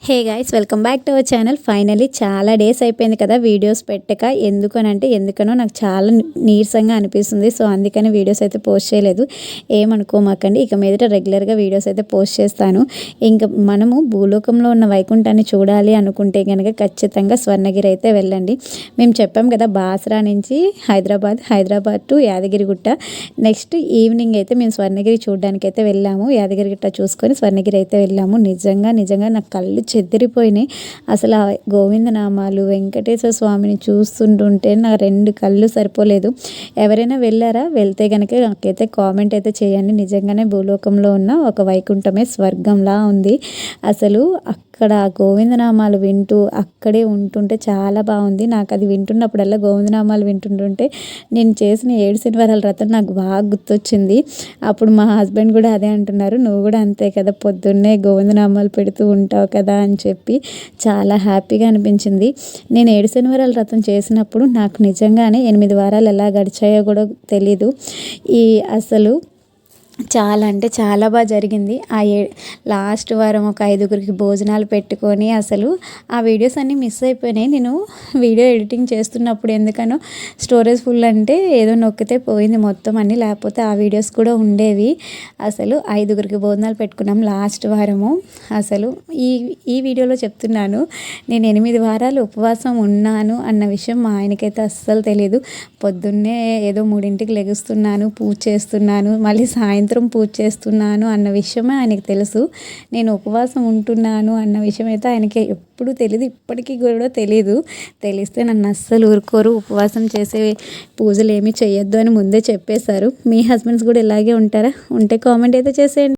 Hey guys, welcome back to our channel. Finally చాలా days అయిపోయింది కదా వీడియోస్ పెట్టక. ఎందుకనో నాకు చాలా నీరసంగా అనిపిస్తుంది. సో అందుకని వీడియోస్ అయితే పోస్ట్ చేయలేదు. ఏమనుకోమాకండి, ఇక మీదట రెగ్యులర్గా వీడియోస్ అయితే పోస్ట్ చేస్తాను. ఇంకా మనము భూలోకంలో ఉన్న వైకుంఠాన్ని చూడాలి అనుకుంటే కనుక ఖచ్చితంగా స్వర్ణగిరి అయితే వెళ్ళండి. మేము చెప్పాం కదా, బాసరా నుంచి Hyderabad to Yadagirigutta. Next evening అయితే మేము స్వర్ణగిరి చూడడానికి అయితే వెళ్ళాము. యాదగిరిగుట్ట చూసుకొని స్వర్ణగిరి అయితే వెళ్ళాము. నిజంగా నాకు కళ్ళు చెదిరిపోయినాయి. అసలు ఆ గోవిందనామాలు, వెంకటేశ్వర స్వామిని చూస్తుంటుంటే నా రెండు కళ్ళు సరిపోలేదు. ఎవరైనా వెళ్ళారా? వెళ్తే కనుక నాకైతే కామెంట్ అయితే చేయండి. నిజంగానే భూలోకంలో ఉన్న ఒక వైకుంఠమే స్వర్గంలా ఉంది. అసలు అక్కడ గోవిందనామాలు వింటూ అక్కడే ఉంటుంటే చాలా బాగుంది. నాకు అది వింటున్నప్పుడల్లా, గోవిందనామాలు వింటుంటుంటే నేను చేసిన 7 శనివారాల వ్రతం నాకు బాగా గుర్తొచ్చింది. అప్పుడు మా హస్బెండ్ కూడా అదే అంటున్నారు, నువ్వు కూడా అంతే కదా, పొద్దున్నే గోవిందనామాలు పెడుతూ ఉంటావు కదా అని చెప్పి. చాలా హ్యాపీగా అనిపించింది. నేను 7 శనివారాల వ్రతం చేసినప్పుడు నాకు నిజంగానే 8 వారాలు ఎలా గడిచాయో కూడా తెలీదు. అసలు చాలా అంటే చాలా బాగా జరిగింది. లాస్ట్ వారం ఒక 5గురికి భోజనాలు పెట్టుకొని అసలు ఆ వీడియోస్ అన్నీ మిస్ అయిపోయినాయి. నేను వీడియో ఎడిటింగ్ చేస్తున్నప్పుడు ఎందుకనో స్టోరేజ్ ఫుల్ అంటే ఏదో నొక్కితే పోయింది మొత్తం అన్నీ, లేకపోతే ఆ వీడియోస్ కూడా ఉండేవి. అసలు 5గురికి భోజనాలు పెట్టుకున్నాం లాస్ట్ వారము. అసలు ఈ వీడియోలో చెప్తున్నాను, నేను 8 వారాలు ఉపవాసం ఉన్నాను అన్న విషయం మా ఆయనకైతే అస్సలు తెలియదు. పొద్దున్నే ఏదో 3ంటికి లెగుస్తున్నాను, పూజ చేస్తున్నాను, మళ్ళీ సాయంత్రం పూజ చేస్తున్నాను అన్న విషయమే ఆయనకి తెలుసు. నేను ఉపవాసం ఉంటున్నాను అన్న విషయం అయితే ఆయనకి ఎప్పుడూ తెలియదు, ఇప్పటికీ కూడా తెలీదు. తెలిస్తే నన్ను అస్సలు ఊరుకోరు. ఉపవాసం చేసే పూజలు ఏమీ చేయొద్దు అని ముందే చెప్పేశారు. మీ హస్బెండ్స్ కూడా ఇలాగే ఉంటారా? ఉంటే కామెంట్ అయితే చేసేయండి.